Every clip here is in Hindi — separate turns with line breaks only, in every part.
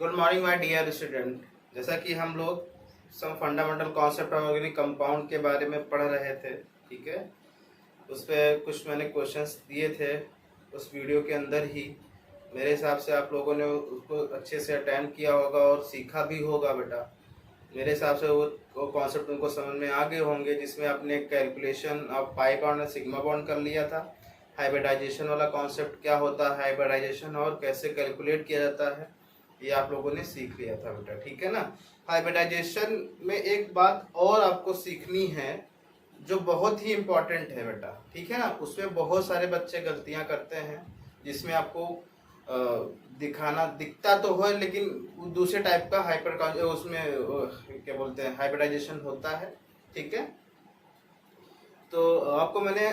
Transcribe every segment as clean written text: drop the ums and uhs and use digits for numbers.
Good morning my dear student. जैसा कि हम लोग some fundamental concept of organic compound के बारे में पढ़ रहे थे, ठीक है। उस पर कुछ मैंने क्वेश्चंस दिए थे उस वीडियो के अंदर ही। मेरे हिसाब से आप लोगों ने उसको अच्छे से अटेंड किया होगा और सीखा भी होगा बेटा। मेरे हिसाब से वो कॉन्सेप्ट उनको समझ में आ गए होंगे, जिसमें आपने कैलकुलेशन ऑफ पाई बॉन्ड और सिग्मा बॉन्ड कर लिया था। हाइब्रिडाइजेशन वाला कॉन्सेप्ट क्या होता है, हाइब्रिडाइजेशन और कैसे कैलकुलेट किया जाता है, ये आप लोगों ने सीख लिया था बेटा, ठीक है ना। हाइब्रिडाइजेशन में एक बात और आपको सीखनी है जो बहुत ही इम्पोर्टेंट है बेटा, ठीक है ना। उसमें बहुत सारे बच्चे गलतियां करते हैं, जिसमें आपको दिखाना दिखता तो है लेकिन दूसरे टाइप का उसमें क्या बोलते हैं हाइब्रिडाइजेशन होता है, ठीक है। तो आपको मैंने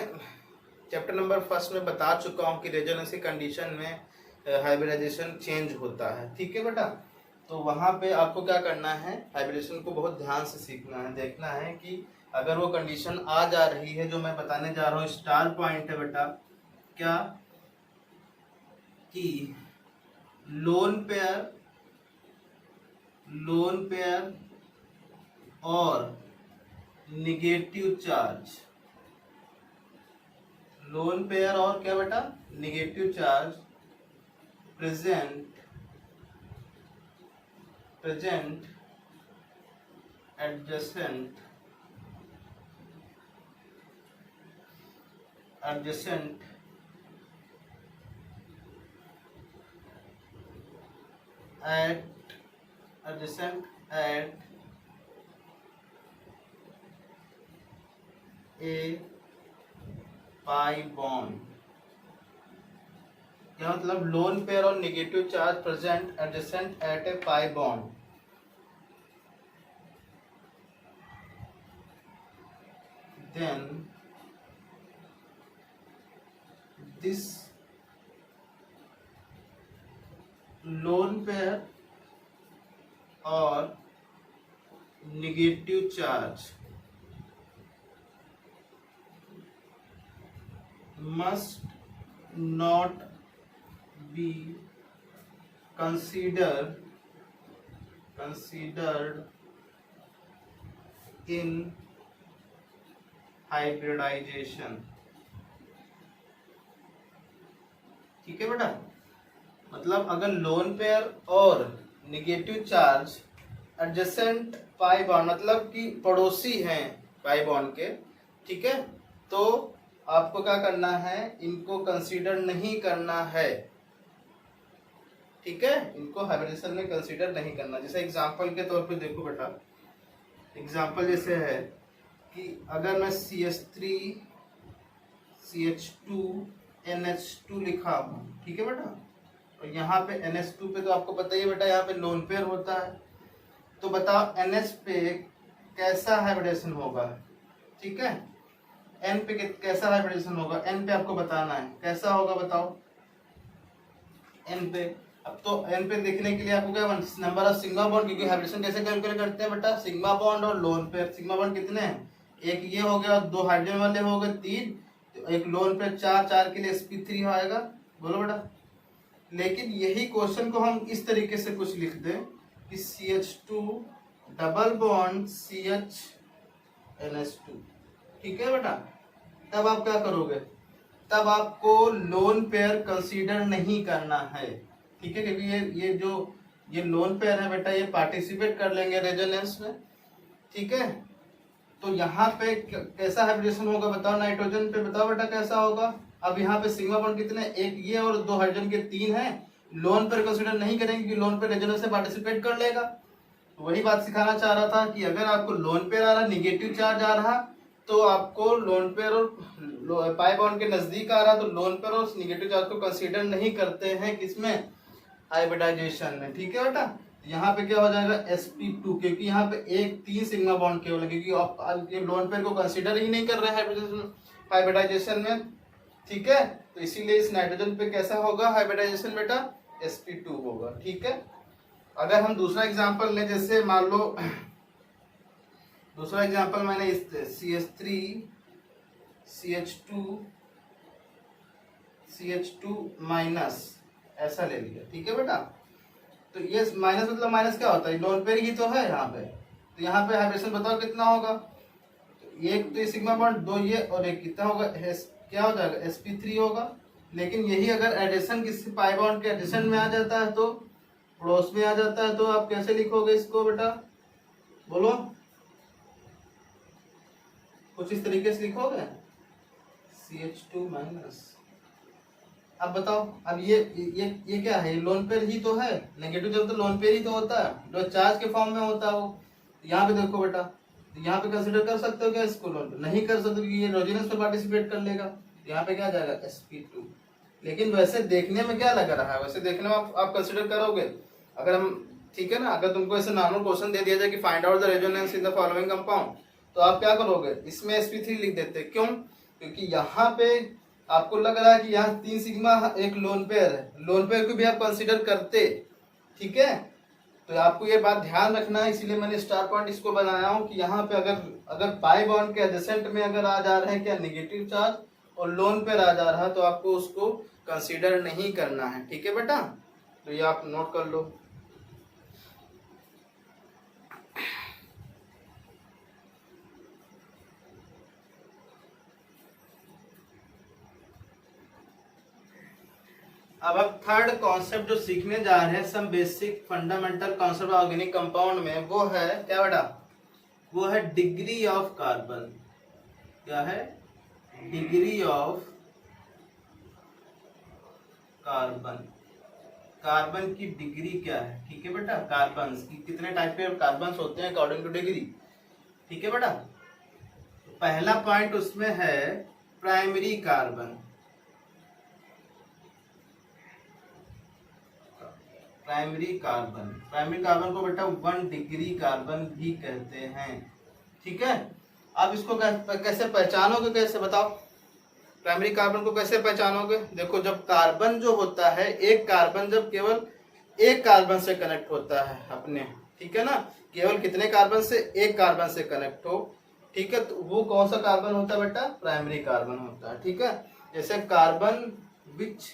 चैप्टर नंबर फर्स्ट में बता चुका हूँ कि रेजोनेंसी कंडीशन में हाइब्रिडाइजेशन चेंज होता है, ठीक है बेटा। तो वहाँ पे आपको क्या करना है, हाइब्रिडेशन को बहुत ध्यान से सीखना है, देखना है कि अगर वो कंडीशन आ जा रही है जो मैं बताने जा रहा हूँ, स्टार पॉइंट है बेटा, क्या कि लोन पेयर और निगेटिव चार्ज, लोन पेयर और क्या बेटा, negative charge present adjacent at a pi bond. क्या मतलब, लोन पेयर और negative charge present adjacent at a pi bond, then this lone pair or negative charge must not be considered in hybridisation, ठीक है बेटा। मतलब अगर लोन पेयर और negative charge adjacent pi bond, मतलब कि पड़ोसी हैं पाई बॉन्ड के, ठीक है, तो आपको क्या करना है, इनको कंसीडर नहीं करना है, ठीक है। इनको हाइब्रिडेशन में कंसीडर नहीं करना। जैसे एग्जांपल के तौर पे देखो बेटा, एग्जांपल जैसे है कि अगर मैं CH3 CH2 NH2 लिखा हूँ, ठीक है बेटा, और यहाँ पे NH2 पे तो आपको पता ही है बेटा, यहाँ पे लोन पेयर होता है। तो बताओ NH पे कैसा हाइब्रिडेशन होगा, ठीक है। N पे कैसा हाइब्रिडेशन होगा, N पे आपको बताना है कैसा होगा, बताओ N पे। अब तो N पे देखने के लिए आपको क्या, नंबर ऑफ सिग्मा बॉन्ड, क्योंकि हाइब्रिडेशन कैसे कैलकुलेट करते हैं बेटा, सिग्मा बॉन्ड और लोन पेयर। सिग्मा बॉन्ड कितने हैं, एक ये हो गया और दो हाइड्रोजन वाले हो गए 3, तो एक लोन पेयर 4 के लिए sp3 आएगा, बोलो बेटा। लेकिन यही क्वेश्चन को हम इस तरीके से कुछ लिख दें कि CH2 double bond CH NH2, ठीक है बेटा। तब आप क्या करोगे, तब आपको लोन पेयर कंसीडर नहीं करना है, ठीक है, क्योंकि ये लोन पेयर है बेटा, ये पार्टिसिपेट कर लेंगे रेजोनेंस में, ठीक है। तो यहाँ पे कैसा हाइब्रिडेशन होगा बताओ, नाइट्रोजन पे बताओ बेटा कैसा होगा। अब यहाँ पे सिग्मा बॉन्ड कितने, एक ये और दो हाइड्रोजन के 3 हैं, लोन पर कंसीडर नहीं करेंगे क्योंकि लोन पे रेजोनेंस से पार्टिसिपेट कर लेगा। तो वही बात सिखाना चाह रहा था कि अगर आपको लोन पेयर आ रहा, निगेटिव चार्ज आ रहा, तो आपको लोन पेयर और पाई बॉन्ड के नजदीक आ रहा, तो लोन पेयर और निगेटिव चार्ज को कंसीडर नहीं करते हैं किसमें, हाइब्रिडाइजेशन में, ठीक है बेटा। यहाँ पे क्या हो जाएगा sp2, क्योंकि यहाँ पे 3 सिग्मा बॉन्ड केवल है, क्योंकि आप ये लोन पेयर को कंसीडर ही नहीं कर रहे हैं हाइब्रिडाइजेशन में, ठीक है। तो इसीलिए इस नाइट्रोजन पे कैसा होगा हाइब्रिडाइजेशन बेटा, sp2 होगा, ठीक है। अगर हम दूसरा एग्जांपल लें, जैसे मान लो दूसरा एग्जांपल मैंने इस CH3 CH2 माइनस ऐसा ले लिया, ठीक है बेटा। तो ये माइनस मतलब माइनस क्या होता है, लोन पेयर ही तो है यहाँ पे। तो यहाँ पे हाइब्रिडेशन बताओ कितना होगा, एक तो ये सिग्मा बॉन्ड, दो ये और एक कितना होगा, क्या हो जाएगा sp3 होगा। लेकिन यही अगर एडिशन किसी पाई बॉन्ड के एडिशन में आ जाता है तो पड़ोस में आ जाता है, तो आप कैसे लिखोगे इसको बेटा, बोलो कुछ इस तरीके से लिखोगे CH2 माइनस। अब बताओ, अब ये क्या है, लोन पेयर ही तो है, नेगेटिव चार्ज तो लोन पेयर ही तो होता है, जो चार्ज के फॉर्म में होता है वो। यहाँ पे देखो बेटा, तो यहाँ पे कंसीडर कर सकते हो क्या इसको लोन पेयर, नहीं कर सकते क्योंकि ये रेजोनेंस में पार्टिसिपेट कर लेगा। यहाँ पे क्या जाएगा sp2। लेकिन वैसे देखने में क्या लग रहा है, वैसे देखने में आप कंसीडर करोगे, अगर हम ठीक है ना, अगर तुमको ऐसे नॉर्मल क्वेश्चन दे दिया जाए कि find out the resonance in the following compound, तो आप क्या करोगे, इसमें sp3 लिख देते। क्यों, क्योंकि यहाँ पे आपको लग रहा है कि यहाँ 3 सिग्मा एक लोन पेयर है, लोन पेयर को भी आप कंसीडर करते, ठीक है। तो आपको ये बात ध्यान रखना है, इसीलिए मैंने स्टार पॉइंट इसको बनाया हूँ कि यहाँ पे अगर पाई बॉन्ड के एडजेसेंट में अगर आ जा रहे हैं क्या नेगेटिव चार्ज और लोन पेयर आ जा रहा है, तो आपको उसको कंसीडर नहीं करना है, ठीक है बेटा। तो ये आप नोट कर लो। अब आप थर्ड कॉन्सेप्ट जो सीखने जा रहे हैं, some basic fundamental concept organic compound में, वो है क्या बेटा, वो है डिग्री ऑफ कार्बन। क्या है, डिग्री ऑफ कार्बन। कार्बन की डिग्री क्या है, ठीक है बेटा। कार्बन की कितने टाइप के कार्बन होते हैं अकॉर्डिंग टू डिग्री, ठीक है बेटा। पहला पॉइंट उसमें है primary carbon. Primary carbon, primary carbon को बेटा 1 डिग्री कार्बन भी कहते हैं, ठीक है। आप इसको कैसे पहचानोगे, कैसे बताओ, प्राइमरी कार्बन को कैसे पहचानोगे। देखो, जब कार्बन जो होता है, एक कार्बन जब केवल एक कार्बन से कनेक्ट होता है अपने, ठीक है ना, केवल कितने कार्बन से, एक कार्बन से कनेक्ट हो, ठीक है, तो वो कौन सा कार्बन होता है बेटा, प्राइमरी कार्बन होता है, ठीक है। जैसे कार्बन विच,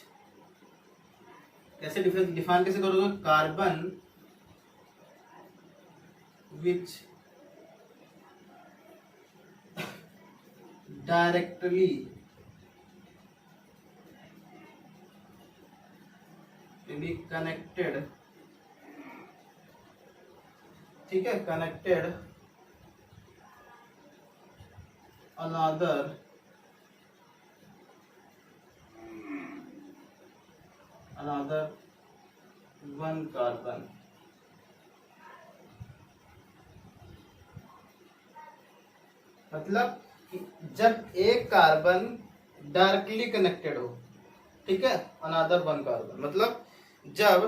कैसे डिफाइन कैसे करोगे, कार्बन विच डायरेक्टली कनेक्टेड, ठीक है, कनेक्टेड अनदर वन कार्बन। मतलब जब एक कार्बन डायरेक्टली कनेक्टेड हो, ठीक है, अनदर वन कार्बन, मतलब जब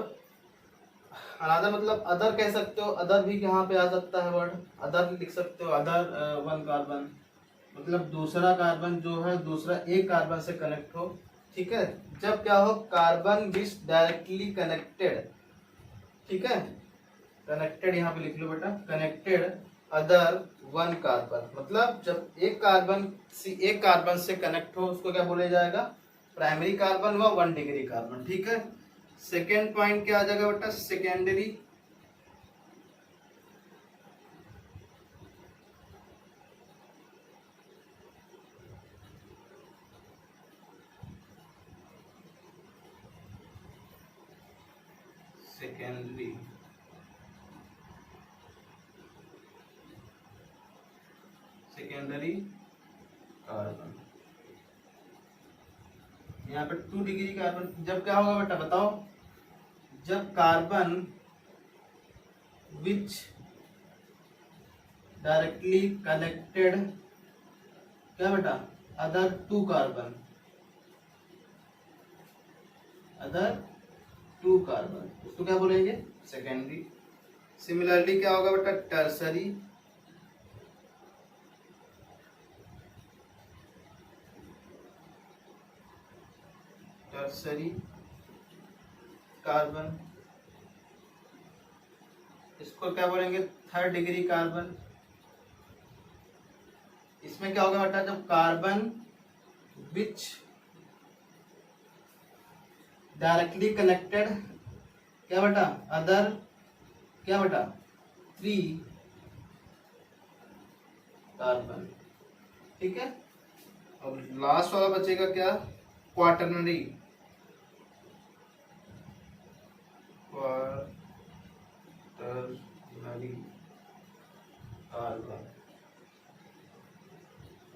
अनदर मतलब अदर कह सकते हो, अदर भी यहाँ पे आ सकता है वर्ड, अदर लिख सकते हो, अदर वन कार्बन, मतलब दूसरा कार्बन जो है दूसरा एक कार्बन से कनेक्ट हो, ठीक है। जब क्या हो, कार्बन विच डायरेक्टली कनेक्टेड, ठीक है, कनेक्टेड यहाँ पे लिख लो बेटा, कनेक्टेड अदर वन कार्बन, मतलब जब एक कार्बन से कनेक्ट हो उसको क्या बोला जाएगा, प्राइमरी कार्बन व 1 डिग्री कार्बन, ठीक है। सेकेंड पॉइंट क्या आ जाएगा बेटा, सेकेंडरी। सेकेंडरी सेकेंडरी कार्बन, यहाँ पे 2 डिग्री कार्बन। जब क्या होगा बेटा बताओ, जब कार्बन विच डायरेक्टली कनेक्टेड क्या बेटा, अदर 2 कार्बन, अदर 2 कार्बन, उसको क्या बोलेंगे, सेकेंडरी। सिमिलरली क्या होगा बेटा, टर्सरी, टर्सरी कार्बन, इसको क्या बोलेंगे, 3rd डिग्री कार्बन। इसमें क्या होगा बेटा, जब कार्बन विच डायरेक्टली कनेक्टेड क्या बेटा, अदर क्या बेटा 3 कार्बन, ठीक है। और लास्ट वाला बचेगा क्या, क्वाटरनरी कार्बन,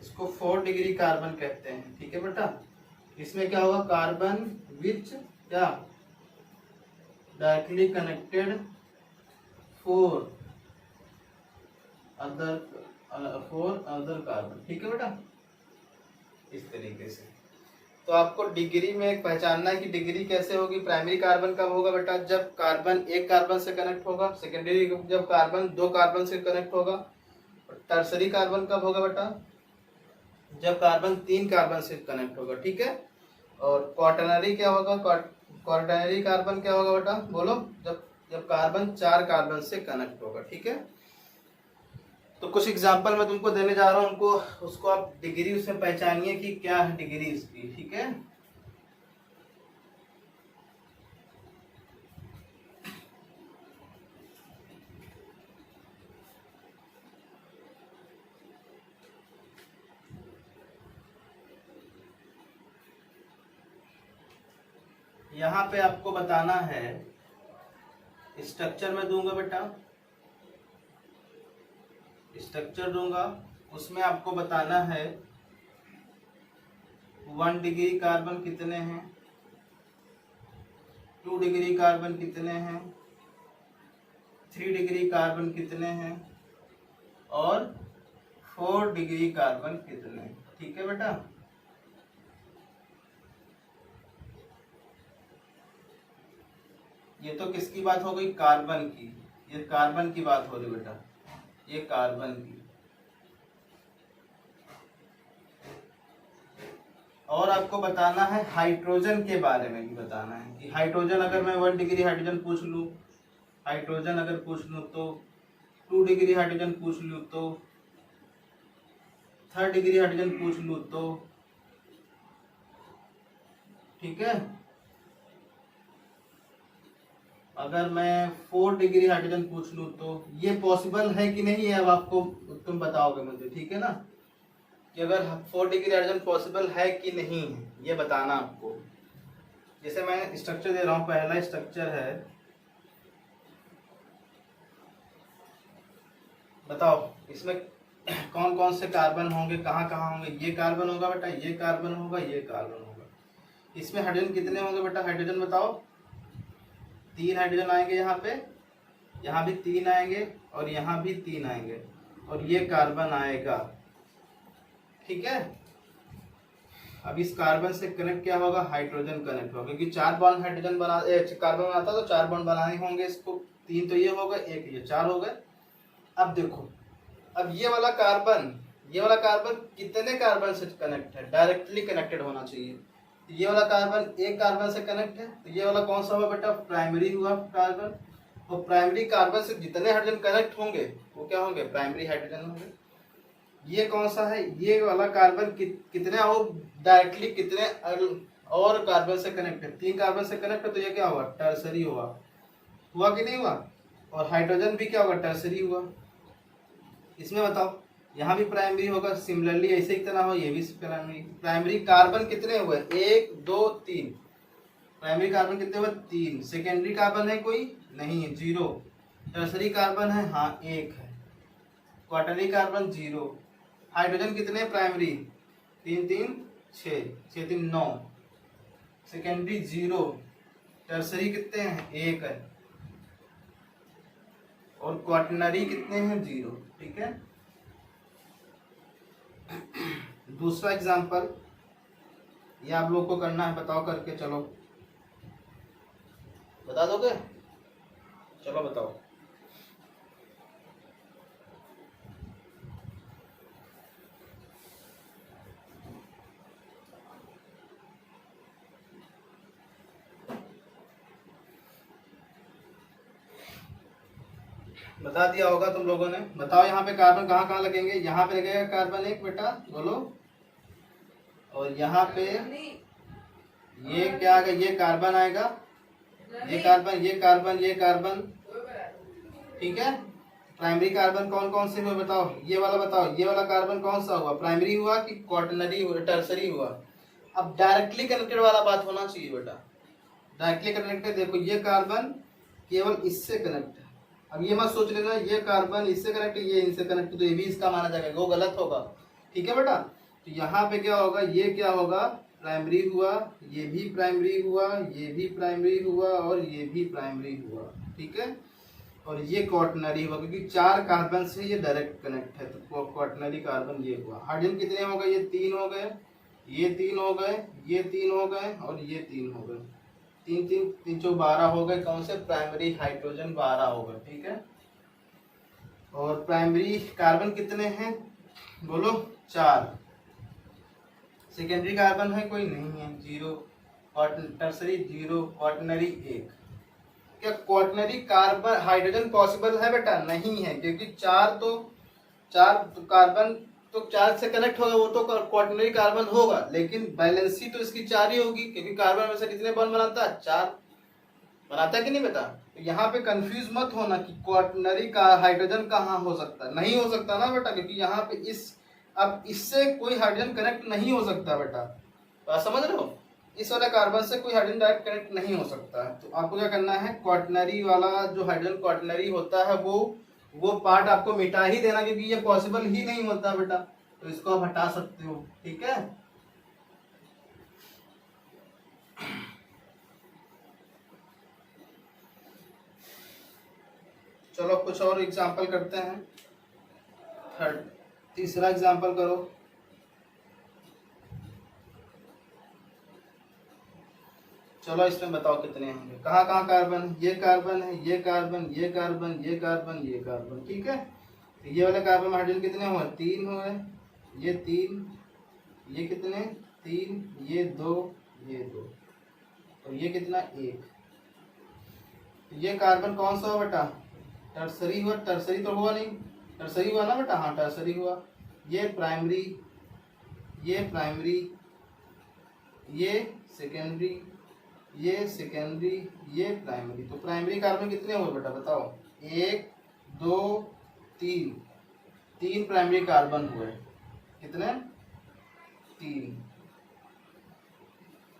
इसको 4 डिग्री कार्बन कहते हैं, ठीक है बेटा। इसमें क्या होगा, कार्बन विच क्या डायरेक्टली कनेक्टेड 4 अदर कार्बन, ठीक है बेटा। इस तरीके से तो आपको डिग्री में एक पहचानना है कि डिग्री कैसे होगी। प्राइमरी कार्बन कब होगा बेटा, जब कार्बन एक कार्बन से कनेक्ट होगा। सेकेंडरी जब कार्बन 2 कार्बन से कनेक्ट होगा। और टर्सरी कार्बन कब होगा बेटा, जब कार्बन 3 कार्बन से कनेक्ट होगा, ठीक है। और क्वाटरनरी क्या होगा, क्वाटरनरी कार्बन क्या होगा बेटा, बोलो, जब कार्बन 4 कार्बन से कनेक्ट होगा, ठीक है। तो कुछ एग्जांपल मैं तुमको देने जा रहा हूँ, उसको आप डिग्री उसमें पहचानिए कि क्या है डिग्री इसकी, ठीक है। यहाँ पे आपको बताना है, स्ट्रक्चर में दूंगा बेटा, स्ट्रक्चर दूंगा, उसमें आपको बताना है 1 डिग्री कार्बन कितने हैं, 2 डिग्री कार्बन कितने हैं, 3 डिग्री कार्बन कितने हैं और 4 डिग्री कार्बन कितने हैं, ठीक है बेटा। ये तो किसकी बात हो गई, कार्बन की, ये कार्बन की बात हो रही बेटा, ये कार्बन की। और आपको बताना है हाइड्रोजन के बारे में भी बताना है कि हाइड्रोजन, अगर मैं 1 डिग्री हाइड्रोजन पूछ लूँ, हाइड्रोजन अगर पूछ लूँ तो 2 डिग्री हाइड्रोजन पूछ लूँ तो 3 डिग्री हाइड्रोजन पूछ लूँ तो, ठीक है। अगर मैं 4 डिग्री हाइड्रोजन पूछ लूँ तो ये पॉसिबल है कि नहीं है, अब आपको तुम बताओगे मुझे, ठीक है ना, कि अगर 4 डिग्री हाइड्रोजन पॉसिबल है कि नहीं है, ये बताना आपको। जैसे मैं स्ट्रक्चर दे रहा हूँ, पहला स्ट्रक्चर है, बताओ इसमें कौन कौन से कार्बन होंगे, कहाँ कहाँ होंगे। ये कार्बन होगा बेटा, ये कार्बन होगा, ये कार्बन होगा। इसमें हाइड्रोजन कितने होंगे बेटा, हाइड्रोजन बताओ, 3 हाइड्रोजन आएंगे यहाँ पे, यहाँ भी 3 आएंगे और यहाँ भी 3 आएंगे और ये कार्बन आएगा, ठीक है। अब इस कार्बन से कनेक्ट क्या होगा, हाइड्रोजन कनेक्ट होगा, क्योंकि 4 बॉन्ड हाइड्रोजन कार्बन बनाता है तो 4 बॉन्ड बनाने होंगे इसको। 3 तो ये हो गए, 1 ये, 4 हो गए। अब देखो, अब ये वाला कार्बन कितने कार्बन से कनेक्ट है, डायरेक्टली कनेक्टेड होना चाहिए। ये वाला कार्बन एक कार्बन से कनेक्ट है, तो ये वाला कौन सा हुआ बेटा, प्राइमरी हुआ कार्बन। और प्राइमरी कार्बन से जितने हाइड्रोजन कनेक्ट होंगे वो क्या होंगे, प्राइमरी हाइड्रोजन होंगे। ये कौन सा है, ये वाला कार्बन कितने और डायरेक्टली कितने और कार्बन से कनेक्ट है, 3 कार्बन से कनेक्ट है, तो ये क्या हुआ, टर्सरी हुआ कि नहीं हुआ। और हाइड्रोजन भी क्या होगा, टर्सरी हुआ। इसमें बताओ, यहाँ भी प्राइमरी होगा, सिमिलरली ऐसे ही तरह हो, ये भी प्राइमरी। प्राइमरी कार्बन कितने हुए, 1 2 3, प्राइमरी कार्बन कितने हुए, 3। सेकेंडरी कार्बन है कोई, नहीं है, 0। टर्सरी कार्बन है, हाँ 1 है। Quarterly carbon 0। हाइड्रोजन कितने प्राइमरी, 3 3 6, 6 3 9। सेकेंडरी 0। टर्सरी कितने हैं, 1 है। और क्वाटरनरी कितने हैं, 0, ठीक है। दूसरा एग्जांपल, ये आप लोग को करना है, बताओ करके, चलो बता दोगे, चलो बताओ। बता दिया होगा तुम लोगों ने। बताओ यहाँ पे कार्बन कहाँ कहाँ लगेंगे, यहाँ पे लगेगा कार्बन 1 बेटा, बोलो। और यहाँ पे ये क्या आएगा, ये कार्बन आएगा, ये कार्बन, ये कार्बन, ये कार्बन, ठीक है। प्राइमरी कार्बन कौन कौन से हुए बताओ, ये वाला बताओ, ये वाला कार्बन कौन सा हुआ, प्राइमरी हुआ कि क्वाटरनरी हुआ, टर्सरी हुआ। अब डायरेक्टली कनेक्टेड वाला बात होना चाहिए बेटा, डायरेक्टली कनेक्टेड। देखो ये कार्बन केवल इससे कनेक्ट है, अब ये मत सोच लेना ये कार्बन इससे कनेक्ट, ये इनसे कनेक्ट, तो ये भी इसका माना जाएगा, वो गलत होगा, ठीक है बेटा। तो यहाँ पे क्या होगा, ये क्या होगा, प्राइमरी हुआ, ये भी प्राइमरी हुआ, ये भी प्राइमरी हुआ और ये भी प्राइमरी हुआ, ठीक है। और ये क्वाटरनरी हुआ क्योंकि 4 कार्बन से ये डायरेक्ट कनेक्ट है, तो क्वाटरनरी कार्बन ये हुआ। हाइड्रोजन कितने हो गए, ये 3 हो गए, ये 3 हो गए, ये 3 हो गए और ये 3 हो गए, 3 3 3 4 12 हो गए, कौन से, प्राइमरी हाइड्रोजन 12 हो गए, ठीक है। और प्राइमरी कार्बन कितने हैं बोलो, 4। सेकेंडरी कार्बन है कोई नहीं है, 0, टर्सरी 0, क्वाटरनरी 1। क्या क्वाटरनरी कार्बन हाइड्रोजन पॉसिबल है बेटा, नहीं है, क्योंकि 4 कार्बन तो 4 से कनेक्ट होगा, वो तो क्वाटरनरी कार्बन होगा, लेकिन बैलेंसी तो इसकी 4 ही होगी, क्योंकि कार्बन में से कितने बॉन्ड बनाता है, 4 बनाता है कि नहीं बेटा। तो यहाँ पे कंफ्यूज मत होना कि क्वाटरनरी का हाइड्रोजन कहाँ हो सकता है, नहीं हो सकता ना बेटा, क्योंकि यहाँ पे अब इससे कोई हाइड्रोजन कनेक्ट नहीं हो सकता बेटा, तो आप समझ रहे हो, इस वाले कार्बन से कोई हाइड्रोजन डायरेक्ट कनेक्ट नहीं हो सकता है। तो आपको क्या करना है, क्वाटरनरी वाला जो हाइड्रोजन क्वाटरनरी होता है वो पार्ट आपको मिटा ही देना, क्योंकि ये पॉसिबल ही नहीं होता बेटा, तो इसको आप हटा सकते हो, ठीक है। चलो कुछ और एग्जांपल करते हैं, तीसरा एग्जांपल करो। चलो इसमें बताओ कितने होंगे, कहाँ कहाँ कार्बन, ये कार्बन है, ये कार्बन, ये कार्बन, ये कार्बन, ये कार्बन, ठीक है। तो ये वाले कार्बन में हाइड्रोजन कितने हुए, 3 हुए, ये 3, ये कितने 3, ये 2, ये 2 और ये कितना 1। ये कार्बन कौन सा हुआ बेटा, टर्सरी हुआ, टर्सरी तो हुआ नहीं, टर्सरी हुआ ना बेटा, हाँ टर्सरी हुआ। ये प्राइमरी, ये प्राइमरी, ये सेकेंडरी, ये सेकेंडरी, ये प्राइमरी। तो प्राइमरी कार्बन कितने हुए बेटा बताओ, 1 2 3, 3 प्राइमरी कार्बन हुए, कितने 3।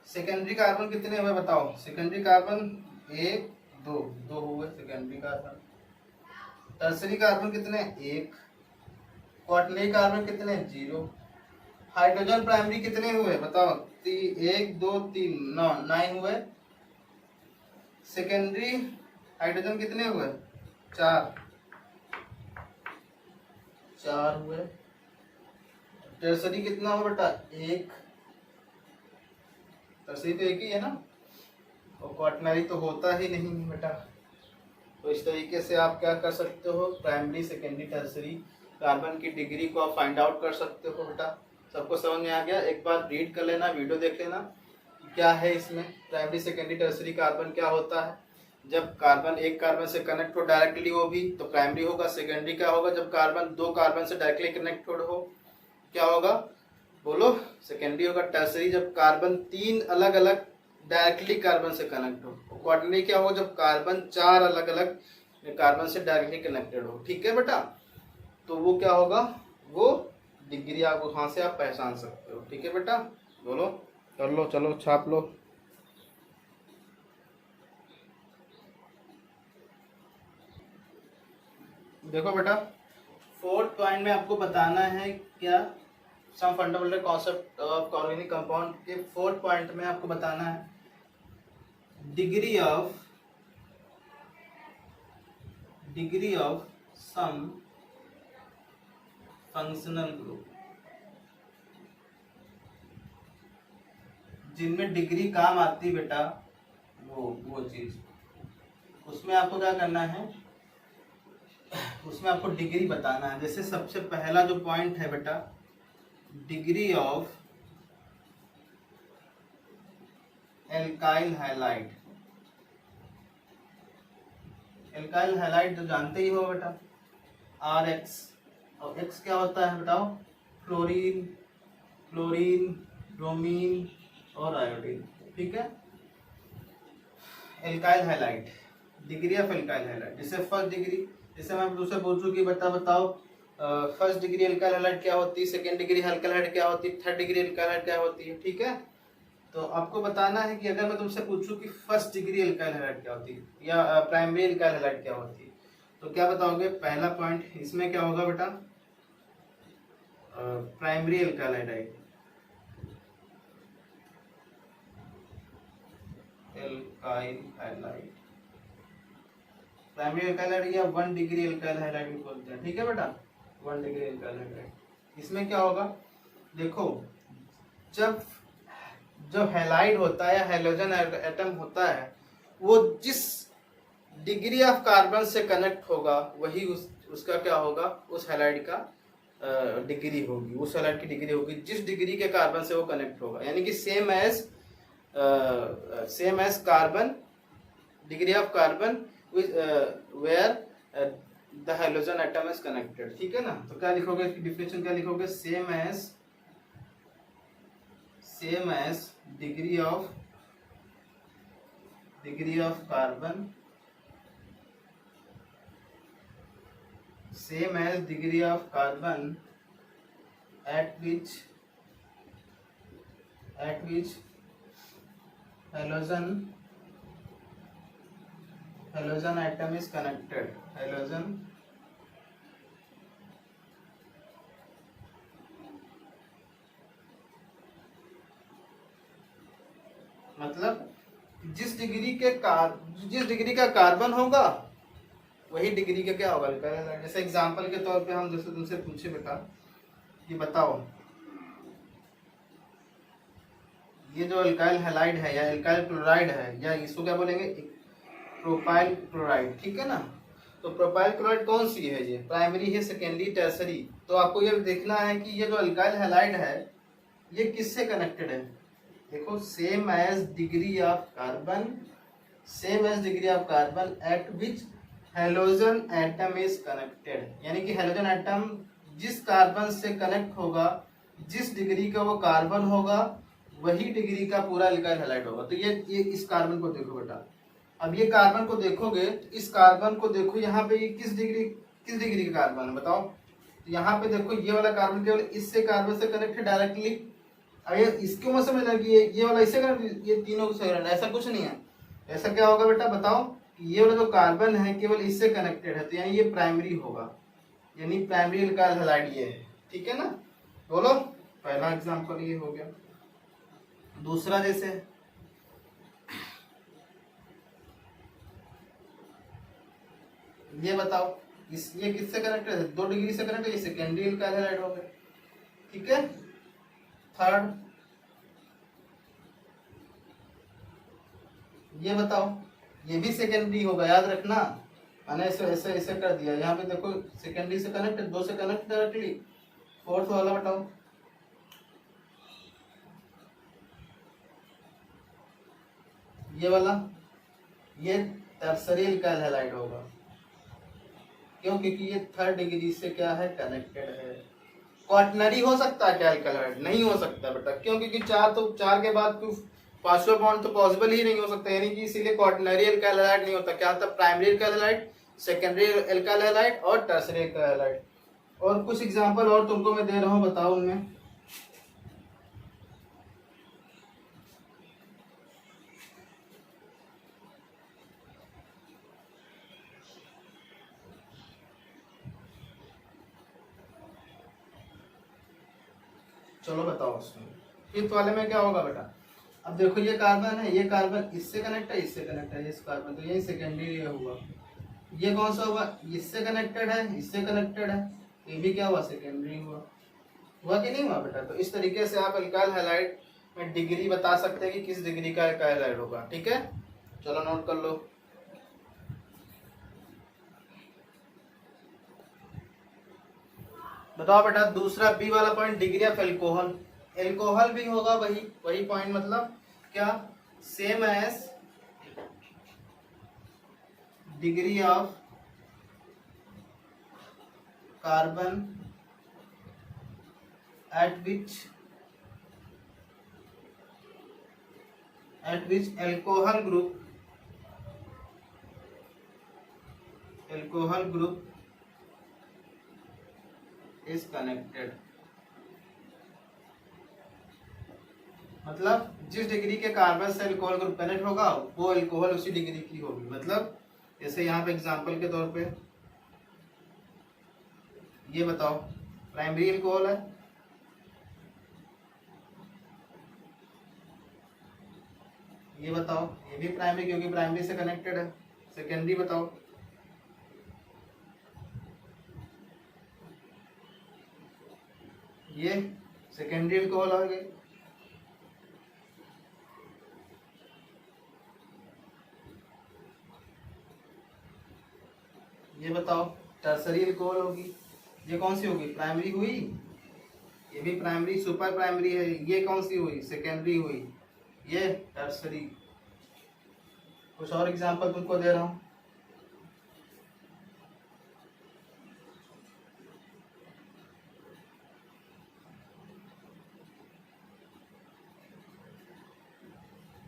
सेकेंडरी कार्बन कितने हुए बताओ, सेकेंडरी कार्बन 1 2 हुए सेकेंडरी कार्बन। टर्सरी कार्बन कितने 1, क्वाटरनरी कार्बन कितने 0। हाइड्रोजन प्राइमरी कितने हुए बताओ, 1 2 3 9 हुए। सेकेंडरी हाइड्रोजन कितने हुए 4 हुए। टर्सरी कितना हुआ बेटा 1, टर्सरी तो 1 ही है ना, और क्वाटरनरी तो होता ही नहीं बेटा। तो इस तरीके से आप क्या कर सकते हो, प्राइमरी सेकेंडरी टर्सरी कार्बन की डिग्री को आप फाइंड आउट कर सकते हो बेटा। सबको समझ में आ गया, एक बार रीड कर लेना, वीडियो देख लेना क्या है इसमें, प्राइमरी सेकेंडरी टर्सरी कार्बन क्या होता है। जब कार्बन एक कार्बन से कनेक्ट हो डायरेक्टली वो भी तो प्राइमरी होगा। सेकेंडरी क्या होगा, जब कार्बन 2 कार्बन से डायरेक्टली कनेक्टेड हो क्या होगा बोलो, सेकेंडरी होगा। टर्सरी जब कार्बन 3 अलग अलग डायरेक्टली कार्बन से कनेक्ट हो। क्वाटरनरी क्या होगा, जब कार्बन 4 अलग अलग कार्बन से डायरेक्टली कनेक्टेड हो, ठीक है बेटा। तो वो क्या होगा, वो डिग्री आप वहां से आप पहचान सकते हो, ठीक है बेटा। बोलो कर लो, चलो छाप लो। देखो बेटा 4th पॉइंट में आपको बताना है क्या, some fundamental concept of organic compound के 4th पॉइंट में आपको बताना है degree of some functional group, जिनमें डिग्री काम आती बेटा, वो चीज उसमें आपको क्या करना है, उसमें आपको डिग्री बताना है। जैसे सबसे पहला जो पॉइंट है बेटा, degree of alkyl halide. Alkyl halide तो जानते ही हो बेटा, RX, और X क्या होता है बताओ, फ्लोरीन, ब्रोमीन और आयोडीन, ठीक है। Alkyl halide, degree of alkyl halide. जैसे फर्स्ट डिग्री, जैसे मैं दूसरे पूछूं कि बताओ फर्स्ट डिग्री एल्काइल हैलाइड क्या होती है, सेकेंड डिग्री एल्काइल हैलाइड क्या होती है, थर्ड डिग्री एल्काइल हैलाइड क्या होती है, ठीक है। तो आपको बताना है कि अगर मैं तुमसे पूछूं कि फर्स्ट डिग्री एल्काइल हैलाइड क्या होती है या प्राइमरी एल्काइल हैलाइड क्या होती है, तो क्या बताओगे? पहला पॉइंट इसमें क्या होगा बेटा? Primary alkyl halide, alkyl halide, primary alkyl halide या 1 डिग्री एल्काइल हैलाइड भी बोलते हैं, ठीक है बेटा, 1 डिग्री एल्काइल हैलाइड। इसमें क्या होगा? देखो, जब हैलाइड होता है या हैलोजन एटम होता है, वो जिस डिग्री ऑफ कार्बन से कनेक्ट होगा वही उसका क्या होगा? उस हैलाइड का डिग्री होगी, उस हैलाइड की डिग्री होगी जिस डिग्री के कार्बन से वो कनेक्ट होगा। यानी कि same as carbon, degree of carbon where the halogen atom is connected, ठीक है ना। तो क्या लिखोगे? इसकी डिफिनेशन क्या लिखोगे? Same as degree of carbon, same as degree of carbon at which halogen atom is connected, halogen मतलब जिस डिग्री का कार्बन होगा वही डिग्री का क्या होगा? जैसे एग्जांपल के तौर पे हम जैसे तुमसे पूछे बेटा कि बताओ ये जो एल्काइल हैलाइड है या एल्काइल क्लोराइड है या इसको क्या बोलेंगे? प्रोपाइल क्लोराइड, ठीक है ना। तो प्रोपाइल क्लोराइड कौन सी है? ये प्राइमरी है, सेकेंडरी, टर्सरी। तो आपको ये देखना है कि ये जो एल्काइल हैलाइड है ये किससे कनेक्टेड है। देखो, same as degree of carbon at which halogen atom is connected, यानी कि हैलोजन एटम जिस कार्बन से कनेक्ट होगा, जिस डिग्री का वो कार्बन होगा वही डिग्री का पूरा एल्काइल हैलाइड होगा। तो ये इस कार्बन को देखो बेटा, अब ये कार्बन को देखोगे तो इस कार्बन को देखो, यहाँ पे ये किस डिग्री का कार्बन है बताओ। तो यहाँ पे देखो ये वाला कार्बन केवल इससे कार्बन से कनेक्ट है डायरेक्टली। अब ये इसको मत समझना कि ये वाला इससे कनेक्ट, ये तीनों से कनेक्ट, ऐसा कुछ नहीं है। ऐसा क्या होगा बेटा बताओ? ये वाला जो कार्बन है केवल इससे कनेक्टेड है, तो यानी ये प्राइमरी होगा, यानी प्राइमरी एल्काइल हैलाइड ये है, ठीक है ना। बोलो, पहला एग्जांपल ये हो गया। दूसरा जैसे ये बताओ, ये किससे कनेक्टेड है? 2 डिग्री से कनेक्टेड, ये सेकेंडरी एल्काइल हैलाइड हो गया, ठीक है। थर्ड ये बताओ, ये भी सेकेंडरी होगा, याद रखना। मैंने ऐसे कर दिया, यहाँ पे देखो सेकेंडरी से कनेक्ट, 2 से कनेक्ट डायरेक्टली। फोर्थ वाला बताओ, ये वाला, ये टर्सरी एल्काइल हैलाइड होगा, क्यों? क्योंकि ये थर्ड डिग्री से क्या है? कनेक्टेड है। क्वाटनरी हो सकता है क्या एल्काइल हैलाइड? नहीं हो सकता बेटा, क्यों? क्योंकि 4 के बाद 5वां बॉन्ड तो पॉसिबल ही नहीं हो सकता, यानी कि इसीलिए क्वाटनरी एल्काइल हैलाइड नहीं होता। क्या होता? Primary alkyl halide, secondary alkyl halide और टर्सरी एल्काइल हैलाइड। और कुछ एग्जांपल और तुमको मैं दे रहा हूँ, बताओ उनमें। चलो बताओ उसमें। फिफ्थ वाले में क्या होगा बेटा? अब देखो ये कार्बन है, ये कार्बन इससे कनेक्ट है, इससे कनेक्ट है, इस कार्बन, तो यही सेकेंडरी हुआ। ये कौन सा हुआ? इससे कनेक्टेड है, इससे कनेक्टेड है, ये भी क्या हुआ? सेकेंडरी हुआ कि नहीं हुआ बेटा? तो इस तरीके से आप एल्काइल हैलाइड में डिग्री बता सकते हैं कि किस डिग्री का एल्काइल हैलाइड होगा, ठीक है। चलो नोट कर लो। बताओ बेटा दूसरा बी वाला point, degree of alcohol. Alcohol भी होगा वही पॉइंट, मतलब क्या? Same as degree of carbon at which alcohol group alcohol group is connected, मतलब जिस डिग्री के कार्बन से अल्कोहल ग्रुप कनेक्ट होगा वो अल्कोहल उसी डिग्री की होगी। मतलब जैसे यहाँ पे एग्जांपल के तौर पे ये बताओ, प्राइमरी अल्कोहल है, ये बताओ, ये भी प्राइमरी क्योंकि प्राइमरी से कनेक्टेड है। सेकेंडरी बताओ, ये सेकेंडरी अल्कोहल आ गए। ये बताओ टर्सरी अल्कोहल होगी, ये कौन सी होगी, प्राइमरी हुई, ये भी प्राइमरी सुपर प्राइमरी है, ये कौन सी हुई, सेकेंडरी हुई, ये टर्सरी। कुछ और एग्जांपल तुमको दे रहा हूं,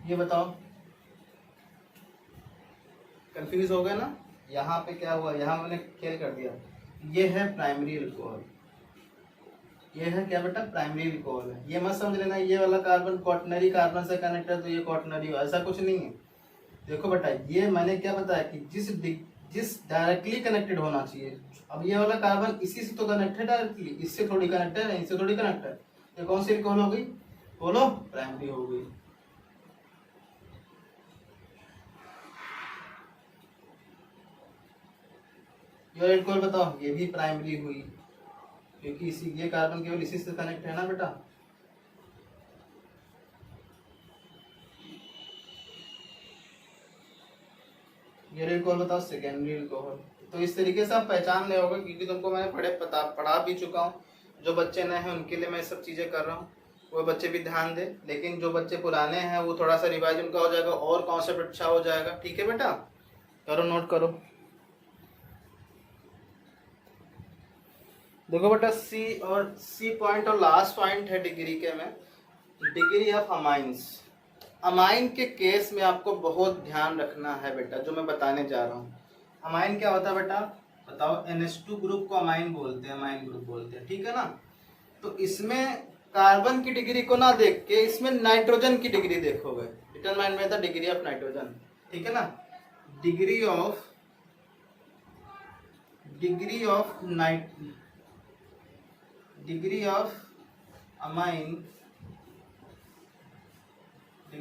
ये बताओ। कंफ्यूज हो गए ना, यहाँ पे क्या हुआ, यहाँ मैंने खेल कर दिया। ये है प्राइमरी अल्कोहल, ये है क्या बेटा, प्राइमरी अल्कोहल है। ये मत समझ लेना ये वाला कार्बन क्वाटनरी कार्बन से कनेक्ट है तो ये क्वाटनरी हो, ऐसा कुछ नहीं है। देखो बेटा ये मैंने क्या बताया कि जिस डायरेक्टली कनेक्टेड होना चाहिए। अब ये वाला कार्बन इसी से तो कनेक्ट है डायरेक्टली, इससे थोड़ी कनेक्ट है, इससे थोड़ी कनेक्ट है। ये कौन सी अल्कोहल हो गई, बोलो, प्राइमरी हो गई। ये अल्कोहल बताओ, ये भी प्राइमरी हुई क्योंकि इसी ये कार्बन केवल इसी से कनेक्ट है ना बेटा। ये अल्कोहल बताओ, सेकेंडरी अल्कोहल। तो इस तरीके से आप पहचान ले होगा क्योंकि तुमको मैंने पढ़ा भी चुका हूँ। जो बच्चे नए हैं उनके लिए मैं सब चीजें कर रहा हूँ, वो बच्चे भी ध्यान दे, लेकिन जो बच्चे पुराने हैं वो थोड़ा सा रिवाइज उनका हो जाएगा और कॉन्सेप्ट अच्छा हो जाएगा। ठीक है बेटा, करो नोट करो। देखो बेटा सी पॉइंट और लास्ट पॉइंट है डिग्री के में, डिग्री ऑफ अमाइंस। अमाइन के केस में आपको बहुत ध्यान रखना है बेटा, जो मैं बताने जा रहा हूँ। अमाइन क्या होता है बेटा, बताओ। NH2 ग्रुप को अमाइन बोलते हैं, अमाइन ग्रुप बोलते हैं, ठीक है ना। तो इसमें कार्बन की डिग्री को ना देख के इसमें नाइट्रोजन की डिग्री देखोगे। डिटरमाइन में था डिग्री ऑफ नाइट्रोजन, ठीक है ना। Degree of amine, degree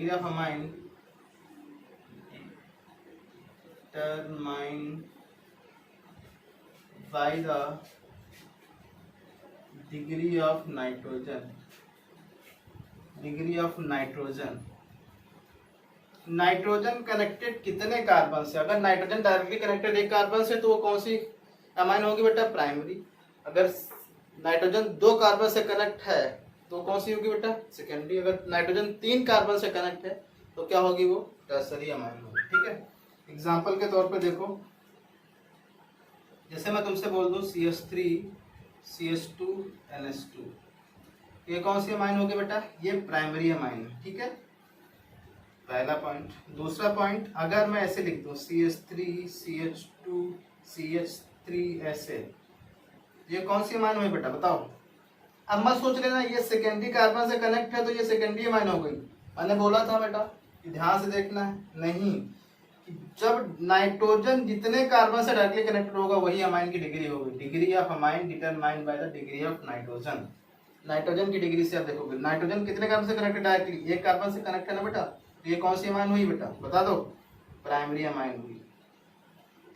of amine determined by the degree of nitrogen, degree of nitrogen. Nitrogen connected कितने कार्बन से, अगर नाइट्रोजन डायरेक्टली कनेक्टेड एक कार्बन से तो वो कौन सी अमाइन होगी बेटा, प्राइमरी। अगर नाइट्रोजन 2 कार्बन से कनेक्ट है तो कौन सी होगी बेटा, सेकेंडरी। अगर नाइट्रोजन 3 कार्बन से कनेक्ट है तो क्या होगी, वो टर्सरी अमाइन होगी। ठीक है, एग्जाम्पल के तौर पे देखो, जैसे मैं तुमसे बोल दूं CH3 CH2 NH2, ये कौन सी अमाइन होगी बेटा, ये प्राइमरी अमाइन है। ठीक है, पहला पॉइंट। दूसरा पॉइंट, अगर मैं ऐसे लिख दूं CH3 CH2 CH3 ऐसे, ये कौन सी अमाइन हुई बेटा, बताओ। अब मत सोच लेना ये सेकेंडरी कार्बन से कनेक्ट है तो ये सेकेंडरी अमाइन हो गई। मैंने बोला था बेटा, ध्यान से देखना है, नहीं, जब नाइट्रोजन जितने कार्बन से डायरेक्टली कनेक्टेड होगा वही अमाइन की डिग्री होगी। Degree of amine determined by the degree of nitrogen. Nitrogen की डिग्री से आप देखोगे नाइट्रोजन कितने कार्बन से कनेक्टेड डायरेक्टली, एक कार्बन से कनेक्ट है ना बेटा, तो ये कौन सी अमाइन हुई बेटा, बता दो, प्राइमरी अमाइन हुई।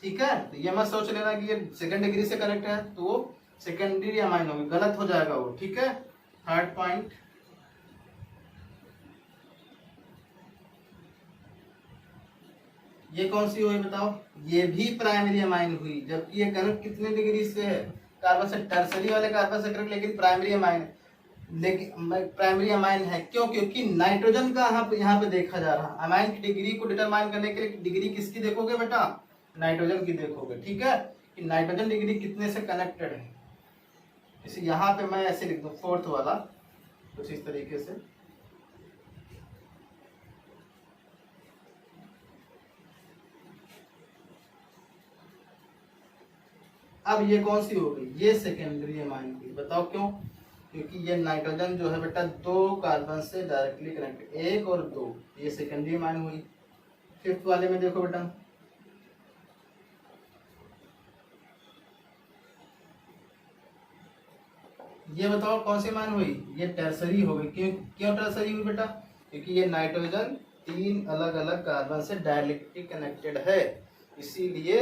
ठीक है, तो ये मत सोच लेना कि ये सेकंड डिग्री से कनेक्ट है तो वो सेकेंडरी अमाइन होगी, गलत हो जाएगा वो। ठीक है, थर्ड पॉइंट, ये कौन सी हुई बताओ, ये भी प्राइमरी अमाइन हुई, जबकि ये कनेक्ट कितने डिग्री से है, कार्बन से, टर्सरी वाले कार्बन से कनेक्ट, लेकिन प्राइमरी अमाइन है। लेकिन प्राइमरी अमाइन है क्यों, क्योंकि नाइट्रोजन का यहाँ पे देखा जा रहा है। अमाइन की डिग्री को डिटरमाइन करने के लिए डिग्री किसकी देखोगे बेटा, नाइट्रोजन की देखोगे। ठीक है, कि नाइट्रोजन डिग्री कितने से कनेक्टेड है। इसे यहाँ पे मैं ऐसे लिख दूं, फोर्थ वाला कुछ इस तरीके से, अब ये कौन सी हो गई, ये सेकेंडरी अमाइन की। बताओ क्यों? क्योंकि ये नाइट्रोजन जो है बेटा 2 कार्बन से डायरेक्टली कनेक्टेड, 1 और 2, ये सेकेंडरी अमाइन हुई। फिफ्थ वाले में देखो बेटा, ये बताओ कौन सी अमाइन हुई, ये टर्सरी हो गई। क्यों क्यों टर्सरी हुई बेटा? क्योंकि ये नाइट्रोजन 3 अलग अलग कार्बन से डायरेक्टली कनेक्टेड है, इसीलिए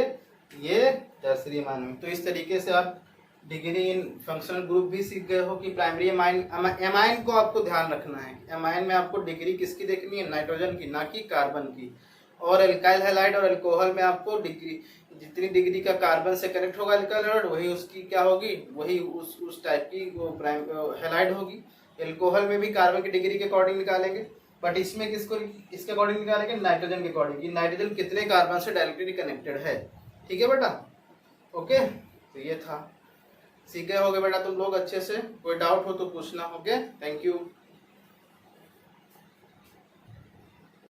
ये टर्सरी अमाइन हुई। तो इस तरीके से आप डिग्री इन फंक्शनल ग्रुप भी सीख गए हो कि प्राइमरी एमाइन को आपको ध्यान रखना है। एमाइन में आपको डिग्री किसकी देखनी है, नाइट्रोजन की, ना कि कार्बन की। और एल्काइल हैलाइड और अल्कोहल में आपको डिग्री, जितनी डिग्री का कार्बन से कनेक्ट होगा एल्काइल हैलाइड, वही उसकी क्या होगी, वही उस टाइप की वो प्राइम हैलाइड होगी। एल्कोहल में भी कार्बन की डिग्री के अकॉर्डिंग निकालेंगे, बट इसमें किसको इसके अकॉर्डिंग निकालेंगे, नाइट्रोजन के अकॉर्डिंग, कि नाइट्रोजन कितने कार्बन से डायरेक्टली कनेक्टेड है। ठीक है बेटा, ओके। तो ये था, सीखे होगे बेटा तुम लोग अच्छे से। कोई डाउट हो तो पूछना। Okay, thank you.